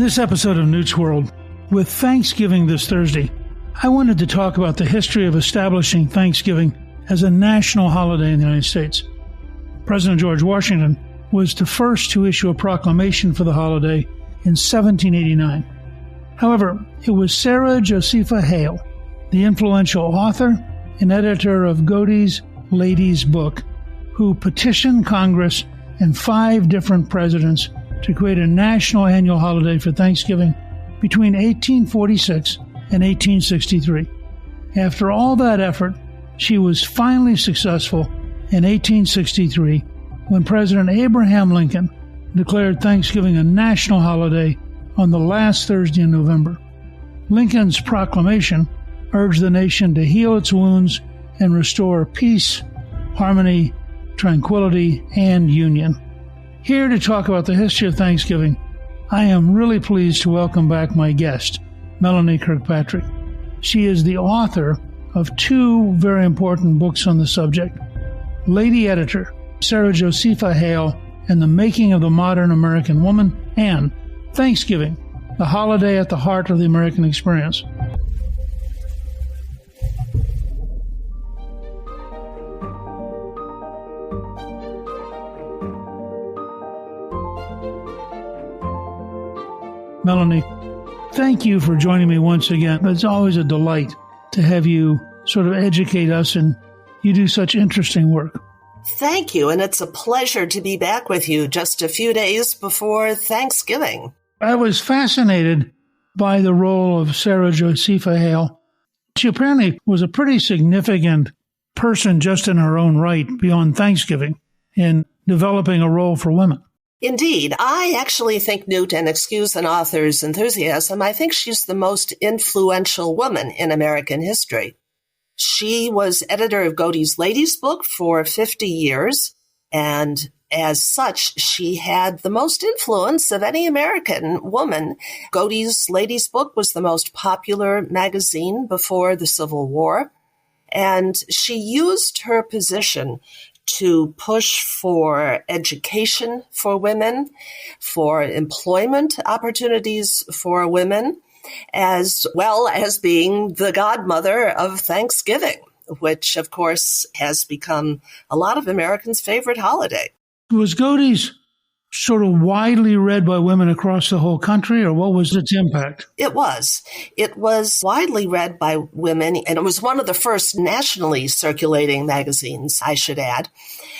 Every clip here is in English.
this episode of Newt's World, with Thanksgiving this Thursday, I wanted to talk about the history of establishing Thanksgiving as a national holiday in the United States. President George Washington was the first to issue a proclamation for the holiday in 1789. However, it was Sarah Josepha Hale, the influential author and editor of Godey's Lady's Book, who petitioned Congress and 5 different presidents to create a national annual holiday for Thanksgiving between 1846 and 1863. After all that effort, she was finally successful in 1863 when President Abraham Lincoln declared Thanksgiving a national holiday on the last Thursday in November. Lincoln's proclamation urged the nation to heal its wounds and restore peace, harmony, tranquility, and union. Here to talk about the history of Thanksgiving, I am really pleased to welcome back my guest, Melanie Kirkpatrick. She is the author of 2 very important books on the subject, Lady Editor, Sarah Josepha Hale, and the Making of the Modern American Woman, and Thanksgiving, the holiday at the heart of the American experience. Melanie, thank you for joining me once again. It's always a delight to have you sort of educate us, and you do such interesting work. Thank you, and it's a pleasure to be back with you just a few days before Thanksgiving. I was fascinated by the role of Sarah Josepha Hale. She apparently was a pretty significant person just in her own right beyond Thanksgiving in developing a role for women. Indeed. I actually think, Newt, and excuse an author's enthusiasm, I think she's the most influential woman in American history. She was editor of Godey's Lady's Book for 50 years, and as such, she had the most influence of any American woman. Godey's Lady's Book was the most popular magazine before the Civil War, and she used her position to push for education for women, for employment opportunities for women, as well as being the godmother of Thanksgiving, which, of course, has become a lot of Americans' favorite holiday. Was Godey's sort of widely read by women across the whole country, or what was its impact? It was. It was widely read by women, and it was one of the first nationally circulating magazines, I should add.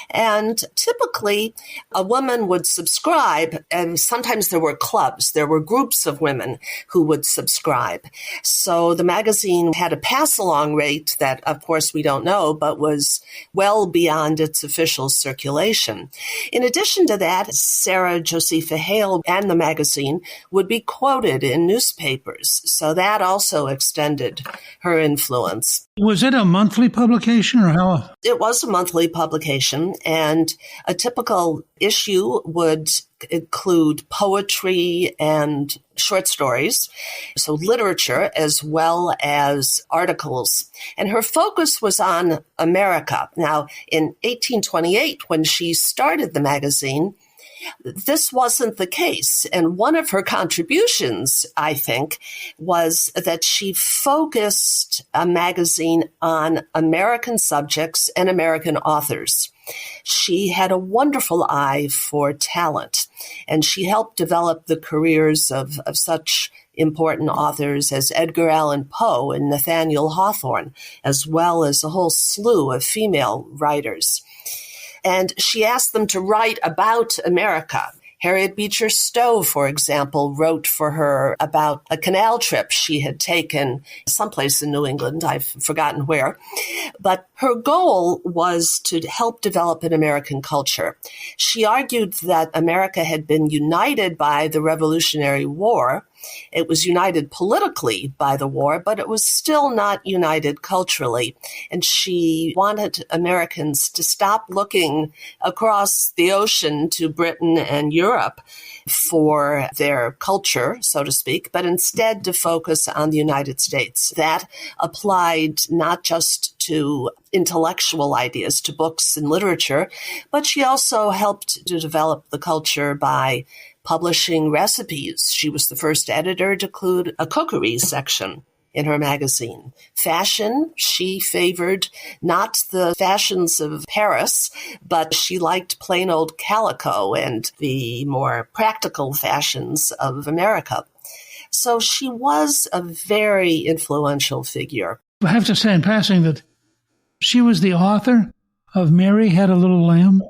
And typically, a woman would subscribe, and sometimes there were clubs. There were groups of women who would subscribe. So the magazine had a pass-along rate that, of course, we don't know, but was well beyond its official circulation. In addition to that, Sarah Josepha Hale and the magazine would be quoted in newspapers. So that also extended her influence. Was it a monthly publication or how? It was a monthly publication, and a typical issue would include poetry and short stories, so literature as well as articles. And her focus was on America. Now, in 1828, when she started the magazine, this wasn't the case. And one of her contributions, I think, was that she focused a magazine on American subjects and American authors. She had a wonderful eye for talent, and she helped develop the careers of such important authors as Edgar Allan Poe and Nathaniel Hawthorne, as well as a whole slew of female writers. And she asked them to write about America. Harriet Beecher Stowe, for example, wrote for her about a canal trip she had taken someplace in New England. I've forgotten where. But her goal was to help develop an American culture. She argued that America had been united by the Revolutionary War. It was united politically by the war, but it was still not united culturally. And she wanted Americans to stop looking across the ocean to Britain and Europe for their culture, so to speak, but instead to focus on the United States. That applied not just to intellectual ideas, to books and literature, but she also helped to develop the culture by publishing recipes. She was the first editor to include a cookery section in her magazine. Fashion, she favored not the fashions of Paris, but she liked plain old calico and the more practical fashions of America. So she was a very influential figure. I have to say in passing that she was the author of Mary Had a Little Lamb.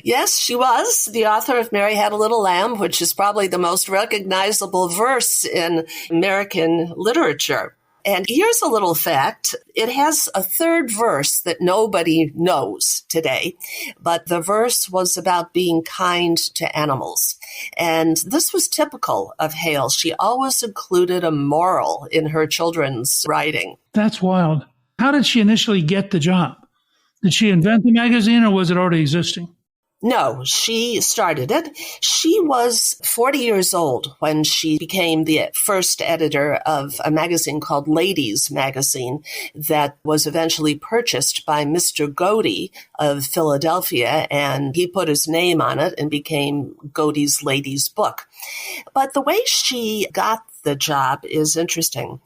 Yes, she was the author of Mary Had a Little Lamb, which is probably the most recognizable verse in American literature. And here's a little fact. It has a third verse that nobody knows today, but the verse was about being kind to animals. And this was typical of Hale. She always included a moral in her children's writing. That's wild. How did she initially get the job? Did she invent the magazine or was it already existing? No, she started it. She was 40 years old when she became the first editor of a magazine called Ladies Magazine that was eventually purchased by Mr. Godey of Philadelphia, and he put his name on it and became Godey's Ladies Book. But the way she got the job is interesting.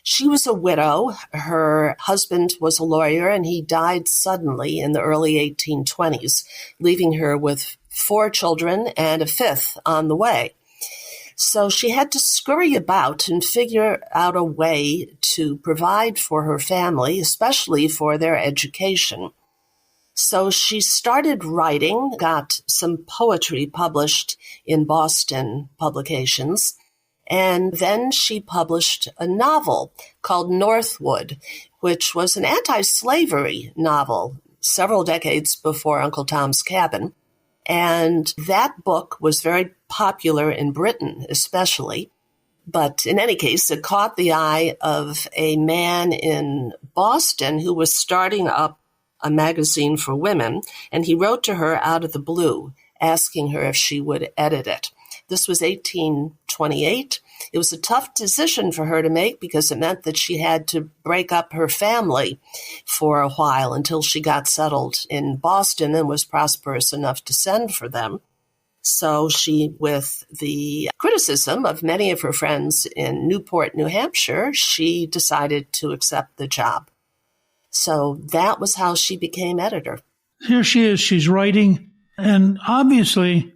She was a widow. Her husband was a lawyer, and he died suddenly in the early 1820s, leaving her with 4 children and a 5th on the way. So she had to scurry about and figure out a way to provide for her family, especially for their education. So she started writing, got some poetry published in Boston publications, and then she published a novel called Northwood, which was an anti-slavery novel several decades before Uncle Tom's Cabin. And that book was very popular in Britain, especially. But in any case, it caught the eye of a man in Boston who was starting up a magazine for women, and he wrote to her out of the blue, asking her if she would edit it. This was 1828. It was a tough decision for her to make because it meant that she had to break up her family for a while until she got settled in Boston and was prosperous enough to send for them. So she, with the criticism of many of her friends in Newport, New Hampshire, she decided to accept the job. So that was how she became editor. Here she is, she's writing, and obviously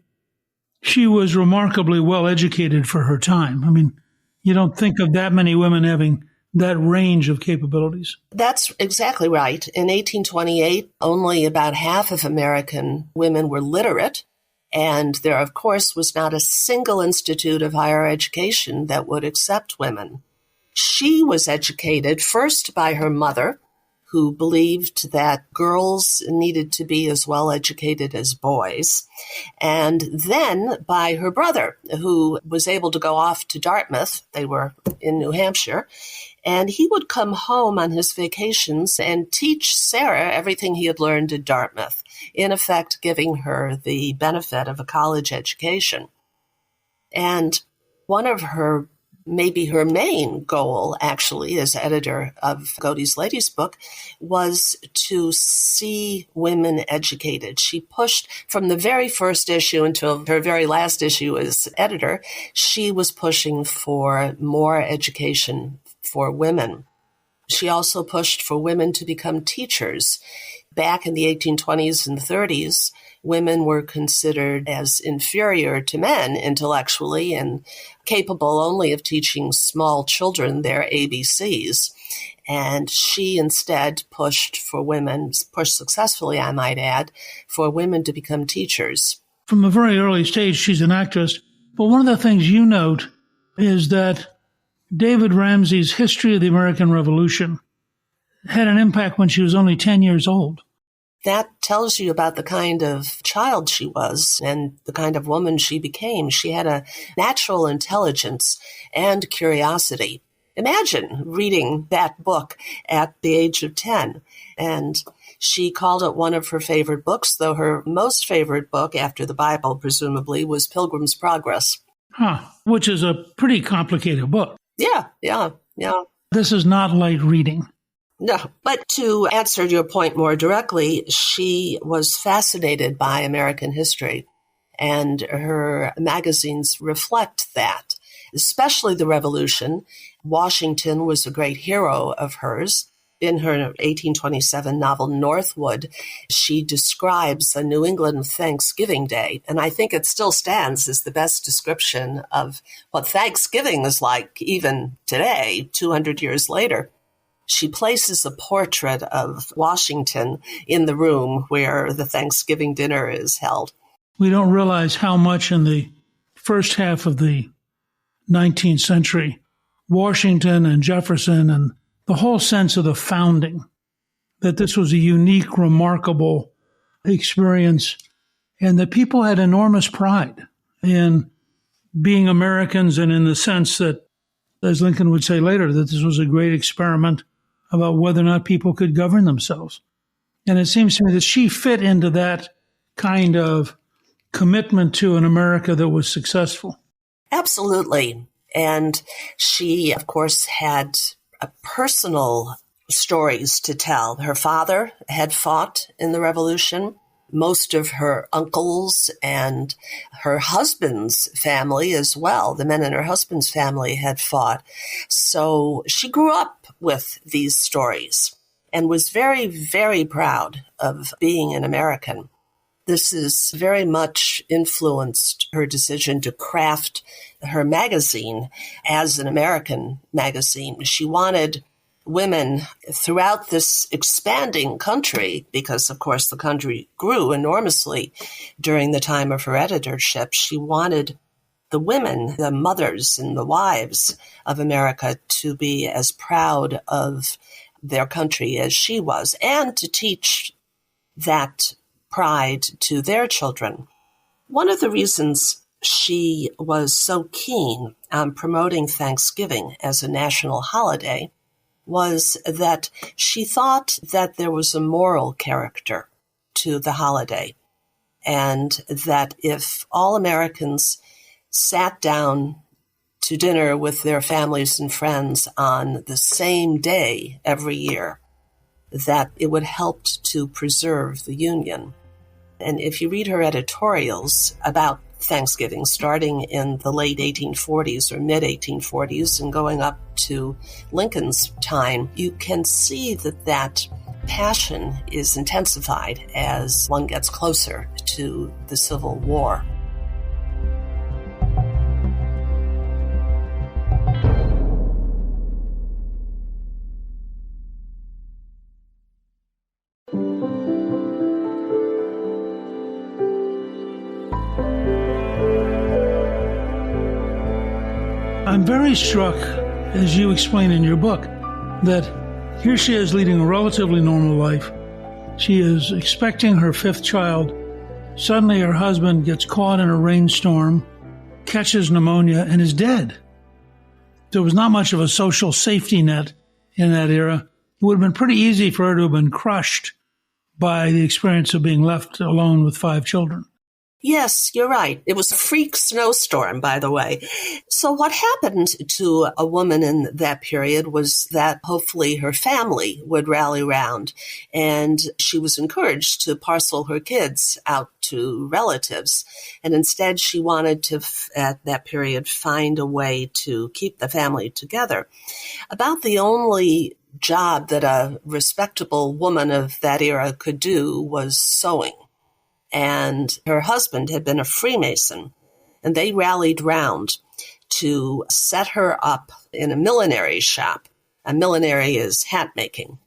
she was remarkably well educated for her time. I mean, you don't think of that many women having that range of capabilities. That's exactly right. In 1828, only about half of American women were literate, and there, of course, was not a single institute of higher education that would accept women. She was educated first by her mother, who believed that girls needed to be as well educated as boys, and then by her brother, who was able to go off to Dartmouth. They were in New Hampshire, and he would come home on his vacations and teach Sarah everything he had learned at Dartmouth, in effect giving her the benefit of a college education. And one of her maybe her main goal, actually, as editor of Godey's Ladies Book, was to see women educated. She pushed from the very first issue until her very last issue as editor, she was pushing for more education for women. She also pushed for women to become teachers. Back in the 1820s and 30s, women were considered as inferior to men intellectually and capable only of teaching small children their ABCs. And she instead pushed successfully, I might add, for women to become teachers. From a very early stage, she's an actress. But one of the things you note is that David Ramsey's History of the American Revolution had an impact when she was only 10 years old. That tells you about the kind of child she was and the kind of woman she became. She had a natural intelligence and curiosity. Imagine reading that book at the age of 10. And she called it one of her favorite books, though her most favorite book, after the Bible, presumably, was Pilgrim's Progress. Which is a pretty complicated book. Yeah. This is not light reading. No, but to answer your point more directly, she was fascinated by American history. and her magazines reflect that, especially the Revolution. Washington was a great hero of hers. In her 1827 novel, Northwood, she describes a New England Thanksgiving Day, and I think it still stands as the best description of what Thanksgiving is like even today, 200 years later. She places a portrait of Washington in the room where the Thanksgiving dinner is held. We don't realize how much in the first half of the 19th century, Washington and Jefferson and the whole sense of the founding, that this was a unique, remarkable experience, and that people had enormous pride in being Americans, and in the sense that, as Lincoln would say later, that this was a great experiment about whether or not people could govern themselves. And it seems to me that she fit into that kind of commitment to an America that was successful. Absolutely. And she, of course, had personal stories to tell. Her father had fought in the Revolution. Most of her uncles and her husband's family as well, the men in her husband's family, had fought. So she grew up with these stories and was very, very proud of being an American. This has very much influenced her decision to craft her magazine as an American magazine. She wanted women throughout this expanding country, because, of course, the country grew enormously during the time of her editorship. She wanted the women, the mothers and the wives of America, to be as proud of their country as she was, and to teach that pride to their children. One of the reasons she was so keen on promoting Thanksgiving as a national holiday was that she thought that there was a moral character to the holiday, and that if all Americans sat down to dinner with their families and friends on the same day every year, that it would help to preserve the Union. And if you read her editorials about Thanksgiving, starting in the late 1840s or mid-1840s and going up to Lincoln's time, you can see that that passion is intensified as one gets closer to the Civil War. I'm very struck, as you explain in your book, that here she is leading a relatively normal life. She is expecting her fifth child. Suddenly her husband gets caught in a rainstorm, catches pneumonia, and is dead. There was not much of a social safety net in that era. It would have been pretty easy for her to have been crushed by the experience of being left alone with 5 children. Yes, you're right. It was a freak snowstorm, by the way. So what happened to a woman in that period was that hopefully her family would rally round, and she was encouraged to parcel her kids out to relatives. And instead, she wanted to, at that period, find a way to keep the family together. About the only job that a respectable woman of that era could do was sewing. And her husband had been a Freemason, and they rallied round to set her up in a millinery shop. A millinery is hat making.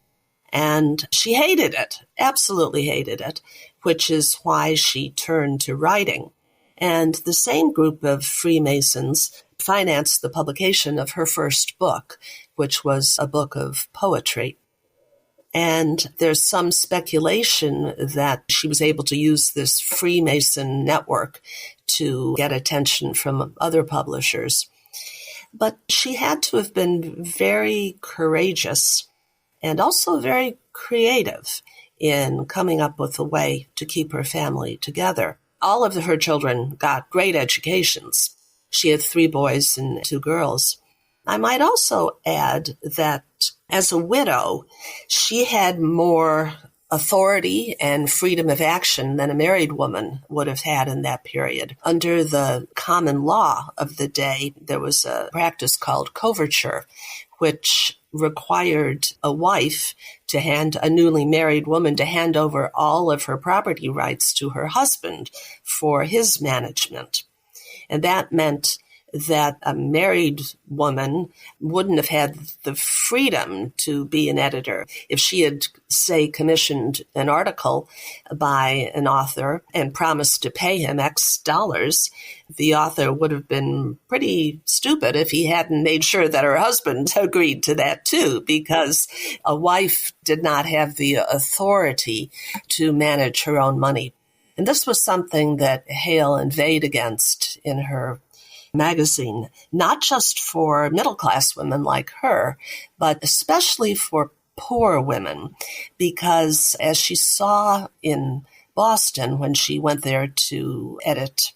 And she hated it, absolutely hated it, which is why she turned to writing. And the same group of Freemasons financed the publication of her first book, which was a book of poetry. And there's some speculation that she was able to use this Freemason network to get attention from other publishers. But she had to have been very courageous and also very creative in coming up with a way to keep her family together. All of her children got great educations. She had 3 boys and 2 girls. I might also add that as a widow, she had more authority and freedom of action than a married woman would have had in that period. Under the common law of the day, there was a practice called coverture, which required a wife to a newly married woman to hand over all of her property rights to her husband for his management. And that meant that a married woman wouldn't have had the freedom to be an editor. If she had, say, commissioned an article by an author and promised to pay him X dollars, the author would have been pretty stupid if he hadn't made sure that her husband agreed to that too, because a wife did not have the authority to manage her own money. And this was something that Hale inveighed against in her magazine, not just for middle-class women like her, but especially for poor women, because as she saw in Boston when she went there to edit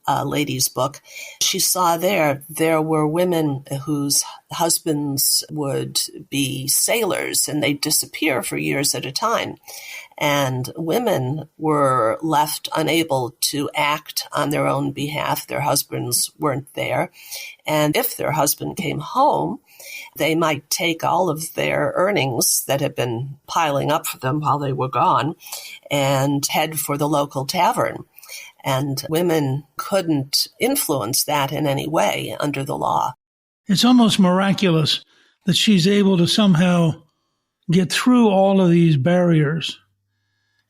a lady's book, she saw there were women whose husbands would be sailors and they'd disappear for years at a time. And women were left unable to act on their own behalf. Their husbands weren't there. And if their husband came home, they might take all of their earnings that had been piling up for them while they were gone and head for the local tavern. And women couldn't influence that in any way under the law. It's almost miraculous that she's able to somehow get through all of these barriers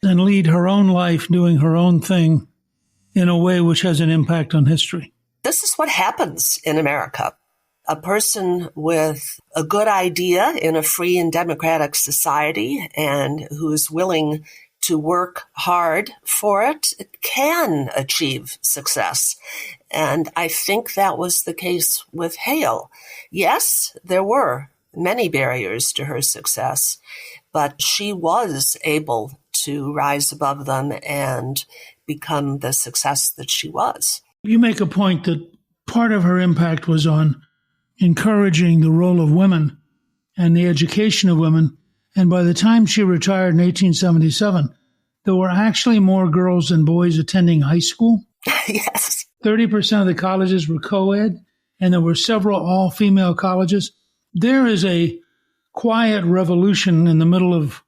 and lead her own life doing her own thing in a way which has an impact on history. This is what happens in America. A person with a good idea in a free and democratic society and who is willing to work hard for it can achieve success. And I think that was the case with Hale. Yes, there were many barriers to her success, but she was able to rise above them and become the success that she was. You make a point that part of her impact was on encouraging the role of women and the education of women. And by the time she retired in 1877, there were actually more girls than boys attending high school. Yes. 30% of the colleges were co-ed, and there were several all-female colleges. There is a quiet revolution in the middle of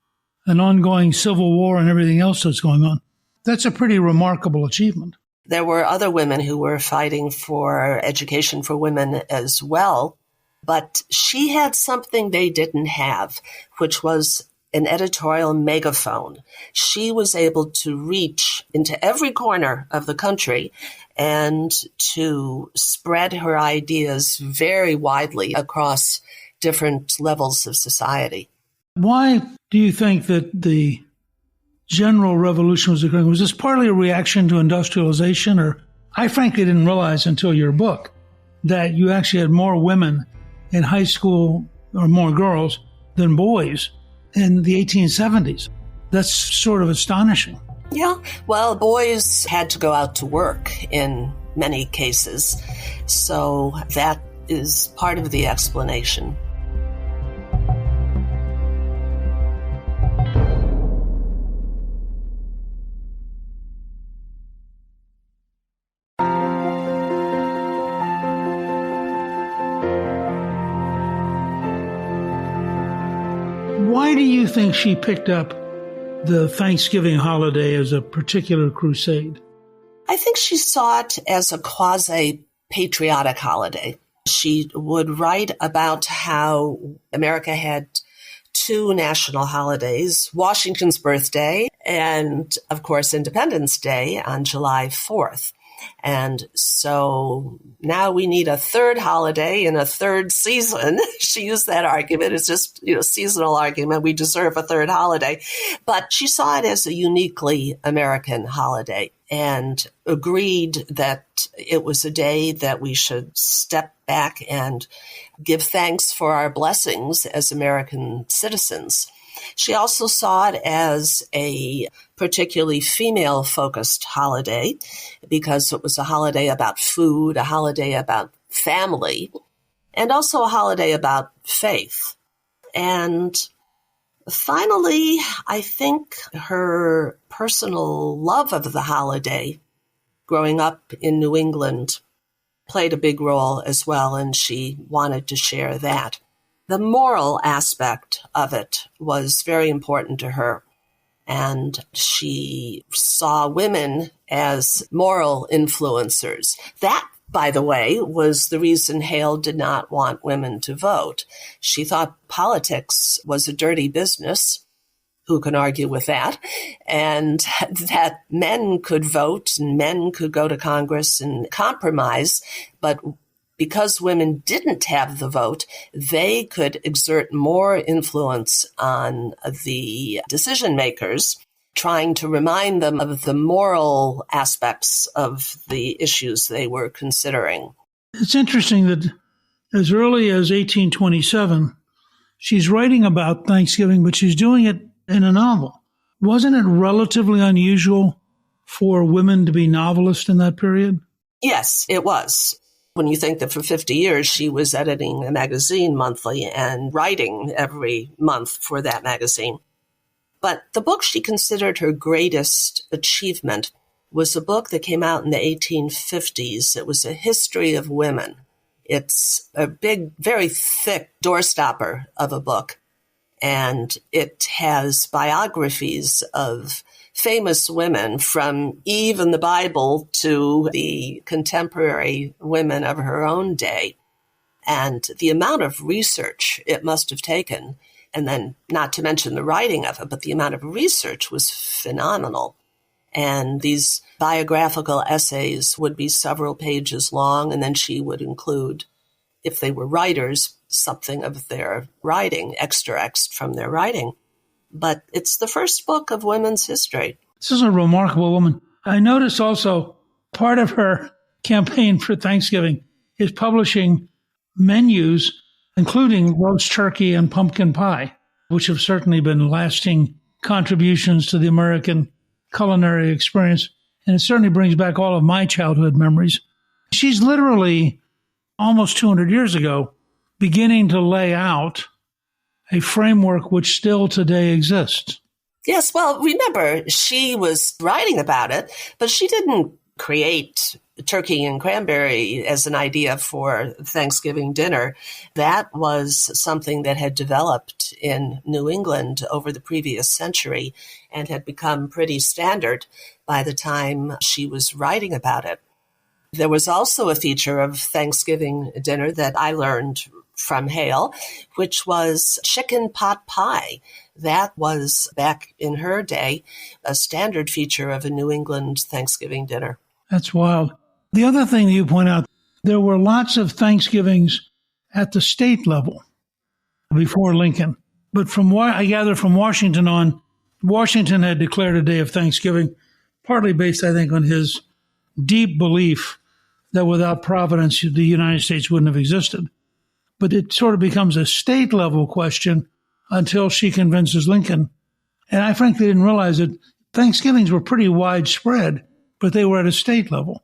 an ongoing civil war and everything else that's going on. That's a pretty remarkable achievement. There were other women who were fighting for education for women as well, but she had something they didn't have, which was an editorial megaphone. She was able to reach into every corner of the country and to spread her ideas very widely across different levels of society. Why do you think that the general revolution was occurring? Was this partly a reaction to industrialization? Or I frankly didn't realize until your book that you actually had more women in high school, or more girls, than boys in the 1870s. That's sort of astonishing. Yeah, well, boys had to go out to work in many cases, so that is part of the explanation. Why do you think she picked up the Thanksgiving holiday as a particular crusade? I think she saw it as a quasi-patriotic holiday. She would write about how America had two national holidays, Washington's birthday and, of course, Independence Day on July 4th. And so now we need a third holiday in a third season. She used that argument. It's just, seasonal argument. We deserve a third holiday. But she saw it as a uniquely American holiday and agreed that it was a day that we should step back and give thanks for our blessings as American citizens. She also saw it as a particularly female-focused holiday because it was a holiday about food, a holiday about family, and also a holiday about faith. And Finally, I think her personal love of the holiday, growing up in New England, played a big role as well, and she wanted to share that. The moral aspect of it was very important to her, and she saw women as moral influencers. That, by the way, was the reason Hale did not want women to vote. She thought politics was a dirty business. Who can argue with that? And that men could vote and men could go to Congress and compromise, but because women didn't have the vote, they could exert more influence on the decision makers, trying to remind them of the moral aspects of the issues they were considering. It's interesting that as early as 1827, she's writing about Thanksgiving, but she's doing it in a novel. Wasn't it relatively unusual for women to be novelists in that period? Yes, it was. When you think that for 50 years she was editing a magazine monthly and writing every month for that magazine. But the book she considered her greatest achievement was a book that came out in the 1850s. It was a history of women. It's a big, very thick doorstopper of a book. And it has biographies of famous women from even the Bible to the contemporary women of her own day. And the amount of research it must have taken, and then not to mention the writing of it, but the amount of research was phenomenal. And these biographical essays would be several pages long, and then she would include, if they were writers, something of their writing, extracts from their writing. But it's the first book of women's history. This is a remarkable woman. I noticed also part of her campaign for Thanksgiving is publishing menus, including roast turkey and pumpkin pie, which have certainly been lasting contributions to the American culinary experience. And it certainly brings back all of my childhood memories. She's literally almost 200 years ago beginning to lay out a framework which still today exists. Yes, well, remember, she was writing about it, but she didn't create turkey and cranberry as an idea for Thanksgiving dinner. That was something that had developed in New England over the previous century and had become pretty standard by the time she was writing about it. There was also a feature of Thanksgiving dinner that I learned from Hale, which was chicken pot pie. That was, back in her day, a standard feature of a New England Thanksgiving dinner. That's wild. The other thing that you point out, there were lots of Thanksgivings at the state level before Lincoln. But from what I gather from Washington on, Washington had declared a day of Thanksgiving, partly based, I think, on his deep belief that without Providence, the United States wouldn't have existed. But it sort of becomes a state-level question until she convinces Lincoln. And I frankly didn't realize that Thanksgivings were pretty widespread, but they were at a state level.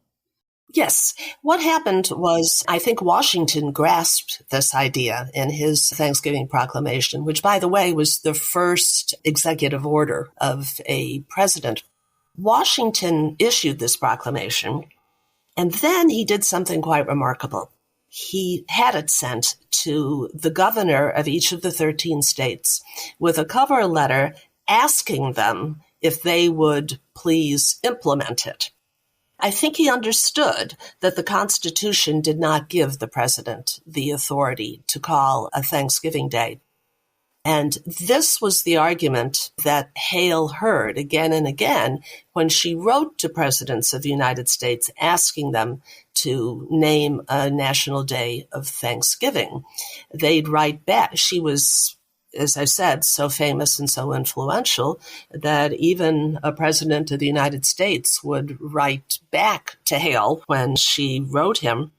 Yes. What happened was, I think Washington grasped this idea in his Thanksgiving proclamation, which, by the way, was the first executive order of a president. Washington issued this proclamation, and then he did something quite remarkable. He had it sent to the governor of each of the 13 states with a cover letter asking them if they would please implement it. I think he understood that the Constitution did not give the president the authority to call a Thanksgiving Day. And this was the argument that Hale heard again and again when she wrote to presidents of the United States asking them to name a national day of Thanksgiving. They'd write back. She was, as I said, so famous and so influential that even a president of the United States would write back to Hale when she wrote him.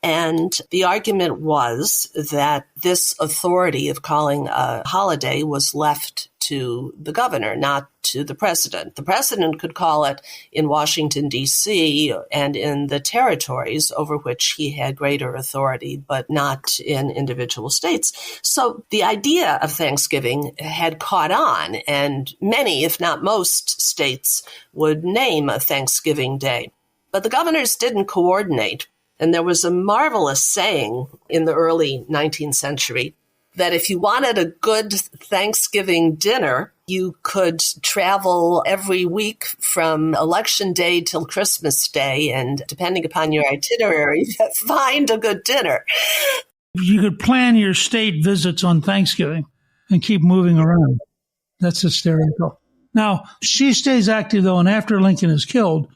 And the argument was that this authority of calling a holiday was left to the governor, not to the president. The president could call it in Washington, D.C. and in the territories over which he had greater authority, but not in individual states. So the idea of Thanksgiving had caught on, and many, if not most, states would name a Thanksgiving Day. But the governors didn't coordinate. And there was a marvelous saying in the early 19th century that if you wanted a good Thanksgiving dinner, you could travel every week from Election Day till Christmas Day, and depending upon your itinerary, find a good dinner. You could plan your state visits on Thanksgiving and keep moving around. That's hysterical. Now, she stays active, though, and after Lincoln is killed,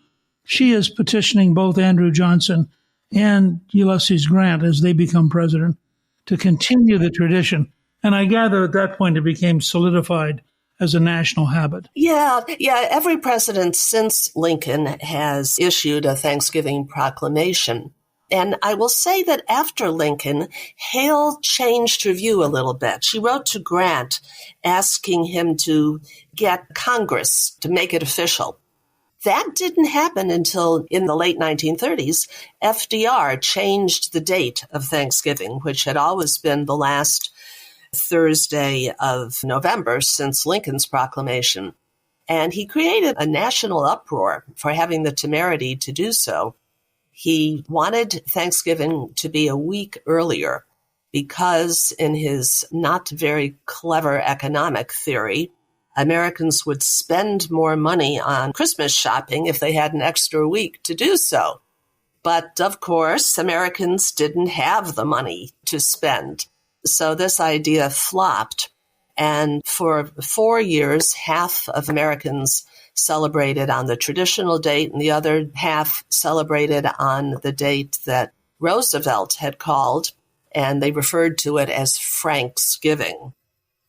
she is petitioning both Andrew Johnson and Ulysses Grant as they become president to continue the tradition. And I gather at that point it became solidified as a national habit. Yeah. Every president since Lincoln has issued a Thanksgiving proclamation. And I will say that after Lincoln, Hale changed her view a little bit. She wrote to Grant asking him to get Congress to make it official. That didn't happen until in the late 1930s. FDR changed the date of Thanksgiving, which had always been the last Thursday of November since Lincoln's proclamation. And he created a national uproar for having the temerity to do so. He wanted Thanksgiving to be a week earlier because, in his not very clever economic theory, Americans would spend more money on Christmas shopping if they had an extra week to do so. But, of course, Americans didn't have the money to spend. So this idea flopped. And for 4 years, half of Americans celebrated on the traditional date, and the other half celebrated on the date that Roosevelt had called, and they referred to it as Franksgiving.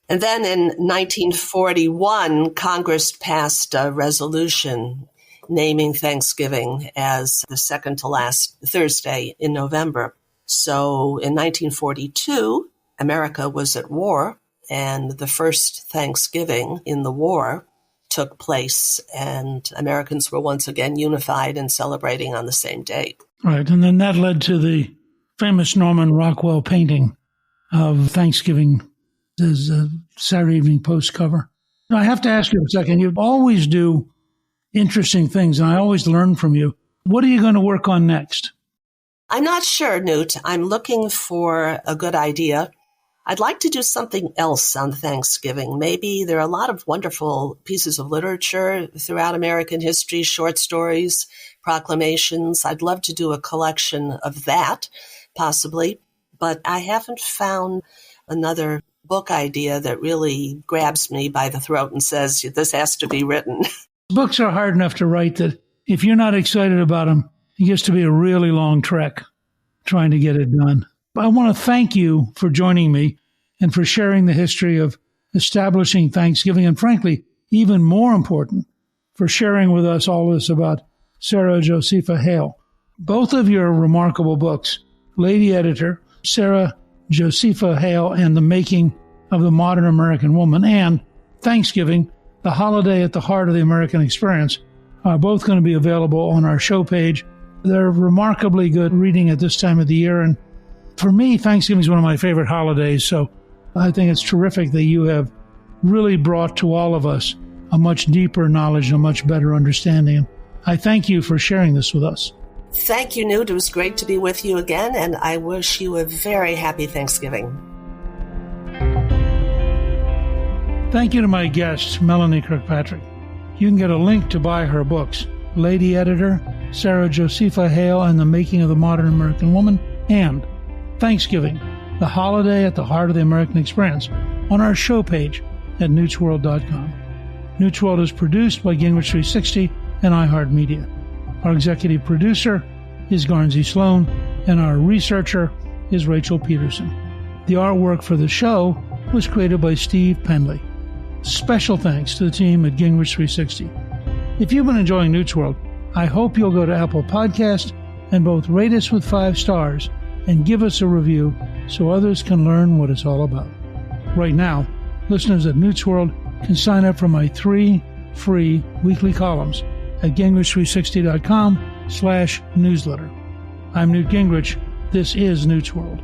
And then in 1941, Congress passed a resolution naming Thanksgiving as the second to last Thursday in November. So in 1942, America was at war, and the first Thanksgiving in the war took place, and Americans were once again unified and celebrating on the same date. Right, and then that led to the famous Norman Rockwell painting of Thanksgiving as a Saturday Evening Post cover. I have to ask you a second. You always do interesting things, and I always learn from you. What are you going to work on next? I'm not sure, Newt. I'm looking for a good idea. I'd like to do something else on Thanksgiving. Maybe there are a lot of wonderful pieces of literature throughout American history, short stories, proclamations. I'd love to do a collection of that, possibly. But I haven't found another book idea that really grabs me by the throat and says, this has to be written. Books are hard enough to write that if you're not excited about them, it gets to be a really long trek trying to get it done. I want to thank you for joining me and for sharing the history of establishing Thanksgiving, and frankly, even more important, for sharing with us all this about Sarah Josepha Hale. Both of your remarkable books, Lady Editor, Sarah Josepha Hale and the Making of the Modern American Woman, and Thanksgiving, the holiday at the heart of the American experience, are both going to be available on our show page. They're remarkably good reading at this time of the year, and for me, Thanksgiving is one of my favorite holidays, so I think it's terrific that you have really brought to all of us a much deeper knowledge and a much better understanding. I thank you for sharing this with us. Thank you, Newt. It was great to be with you again, and I wish you a very happy Thanksgiving. Thank you to my guest, Melanie Kirkpatrick. You can get a link to buy her books, Lady Editor, Sarah Josepha Hale and the Making of the Modern American Woman, and Thanksgiving, the holiday at the heart of the American experience, on our show page at newtsworld.com. Newt's World is produced by Gingrich 360 and iHeartMedia. Our executive producer is Garnsey Sloan, and our researcher is Rachel Peterson. The artwork for the show was created by Steve Penley. Special thanks to the team at Gingrich 360. If you've been enjoying Newt's World, I hope you'll go to Apple Podcast and both rate us with 5 stars and give us a review so others can learn what it's all about. Right now, listeners at Newt's World can sign up for my 3 free weekly columns at Gingrich360.com/newsletter. I'm Newt Gingrich. This is Newt's World.